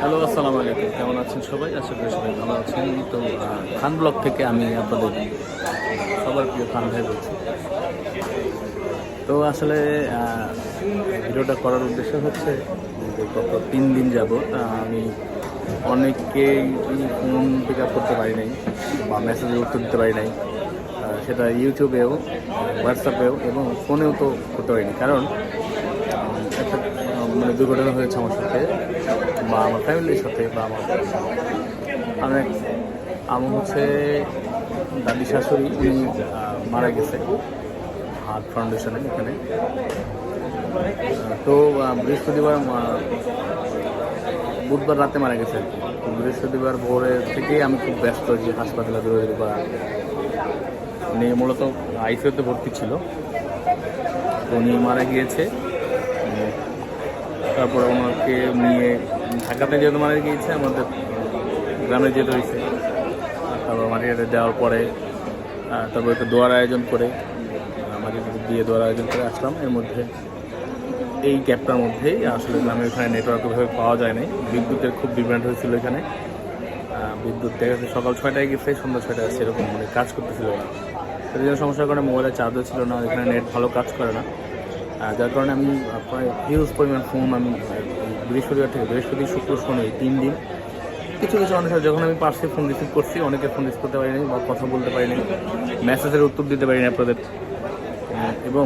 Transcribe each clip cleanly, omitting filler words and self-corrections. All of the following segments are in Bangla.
হ্যালো, আসসালামু আলাইকুম। কেমন আছেন সবাই? আশা করি সবাই ভালো আছেন। তো খান ব্লগ থেকে আমি আপনাদের সবার প্রিয় খান ভাই বলছি। তো আসলে ভিডিওটা করার উদ্দেশ্য হচ্ছে যে গত 3 দিন যাবৎ আমি অনেককেই ফোন পিক আপ করতে পারি নাই বা মেসেজে উত্তর দিতে পারি নাই, সেটা ইউটিউবেও, হোয়াটসঅ্যাপেও এবং ফোনেও তো করতে পারিনি। কারণ একটা দুর্ঘটনা হয়েছে আমার সাথে বা আমার ফ্যামিলির সাথে বা আমার হচ্ছে দাদি শাশুড়ি, উনি মারা গেছে হার্ট ফাউন্ডেশনে এখানে। তো বুধবার রাতে মারা গেছে আর কি। তো বৃহস্পতিবার ভোরের থেকেই আমি খুব ব্যস্ত যে হাসপাতালে দৌড়াদৌড়ি করা। উনি মূলত আইসিইউতে ভর্তি ছিল, তো উনি মারা গিয়েছে। তারপরে ওনাকে নিয়ে ঢাকাতে যেহেতু মারা গিয়েছে, আমাদের গ্রামে যেতে হয়েছে। তারপর মাটিতে দেওয়ার পরে তারপর একটু দোয়ার আয়োজন করে মাটিতে দিয়ে দোয়ার আয়োজন করে আসলাম। এর মধ্যে এই গ্যাপটার মধ্যেই আসলে গ্রামের এখানে নেটওয়ার্ক ওইভাবে পাওয়া যায় নাই। বিদ্যুতের খুব ডিমান্ড হয়েছিল এখানে। বিদ্যুৎ দেখা যাচ্ছে সকাল 6টায় গেছে, সন্ধ্যা 6টায় আসছে, এরকম মানে কাজ করতেছিল না। সেই জন্য সমস্যার কারণে মোবাইলের চার্জও ছিল না, এখানে নেট ভালো কাজ করে না। যার কারণে আমি প্রায় হিউজ পরিমাণ ফোন আমি বৃহস্পতি শুক্র শনি 3 দিন কিছু মানুষের যখন আমি পার্সে ফোন রিসিভ করছি, অনেকে ফোন রিসিভ করতে পারিনি বা কথা বলতে পারিনি, মেসেজের উত্তর দিতে পারিনি আপনাদের, এবং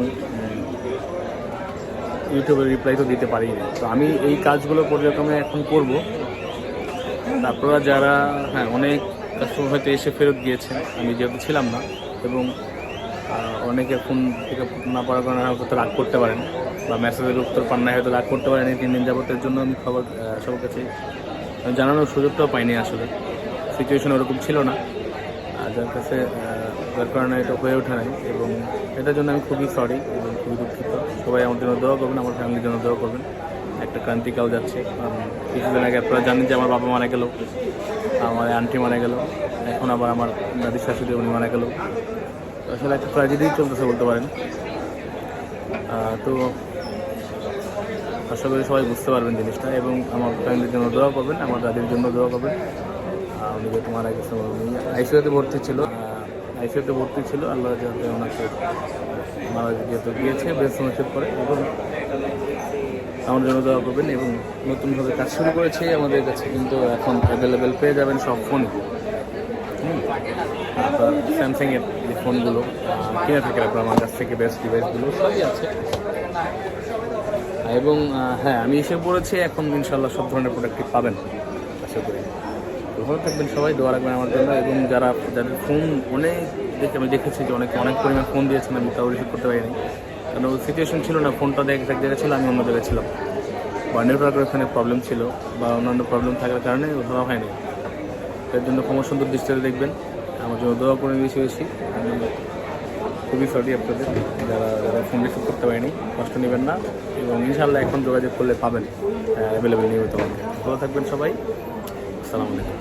ইউটিউবের রিপ্লাই তো দিতে পারিনি। তো আমি এই কাজগুলো পর্যায়ক্রমে এখন করব। তারপরে যারা অনেক কাস্টমার হয়তো এসে ফেরত গিয়েছেন, আমি যেহেতু ছিলাম না, এবং অনেকে ফোন পিক আপ না পারার কারণে হয়তো রাগ করতে পারেন বা মেসেজের উত্তর পান না, হয়তো রাগ করতে পারেন। এই 3 দিন যাবতের জন্য আমি সবার কাছে জানানোর সুযোগটাও পাইনি। আসলে সিচুয়েশন ওরকম ছিল না, যার কারণে এটা হয়ে ওঠে নাই, এবং এটার জন্য আমি খুবই সরি এবং খুবই দুঃখিত। সবাই আমার জন্য দোয়া করবেন, আমার ফ্যামিলির জন্য দোয়া করবেন। একটা ক্রান্তিকাল যাচ্ছে। কিছুদিন আগে আপনারা জানেন যে আমার বাবা মারা গেল, আমার আন্টি মারা গেল, এখন আবার আমার দাদি শাশুড়ি উনি মারা গেল। আসলে একটা ট্র্যাজেডি চলতেছে বলতে পারেন। তো আশা করি সবাই বুঝতে পারবেন জিনিসটা, এবং আমার ফ্যামিলির জন্য দোয়া করবেন, আমার দাদির জন্য দোয়া করবেন। উনি যেহেতু মারা গেছে, উনি আইসিইউতে ভর্তি ছিল, আল্লাহ যাতে ওনাকে মারা যেহেতু গিয়েছে বেস্ট অনুষ্ঠিত করে, এবং আমার জন্য দোয়া করবেন। এবং নতুনভাবে কাজ শুরু করেছে আমাদের কাছে, কিন্তু এখন অ্যাভেলেবেল পেয়ে যাবেন সব ফোনই। আপনার স্যামসাংয়ের যে ফোনগুলো কিনে থাকেন আপনার আমার কাছ থেকে, বেস্ট ডিভাইসগুলো সবই আছে। এবং আমি এসে পড়েছি, এখন ইনশাল্লাহ সব ধরনের প্রোডাক্টই পাবেন আশা করি। ভালো থাকবেন সবাই, দোয়া রাখবেন আমার জন্য। এবং যাদের ফোন আমি দেখেছি যে অনেক পরিমাণ ফোন দিয়েছেন, আমি তাও রিসিভ করতে পারিনি, কারণ ওই সিচুয়েশন ছিল না। ফোনটা এক জায়গায় ছিল, আমি অন্য জায়গায় ছিলাম, বা নেটওয়ার্কের ওখানে প্রবলেম ছিল বা অন্যান্য প্রবলেম থাকার কারণে ধরা হয়নি। এর জন্য ক্ষমা সুন্দর দৃষ্টিতে দেখবেন, আমার জন্য দোয়া করে বেশি। আমি খুবই সরি আপনাদের যারা ফোন রিসিভ করতে পারিনি, কষ্ট নেবেন না, এবং ইনশাল্লাহ এখন যোগাযোগ করলে পাবেন অ্যাভেলেবেল নিয়মিত। ভালো থাকবেন সবাই, আসসালামু আলাইকুম।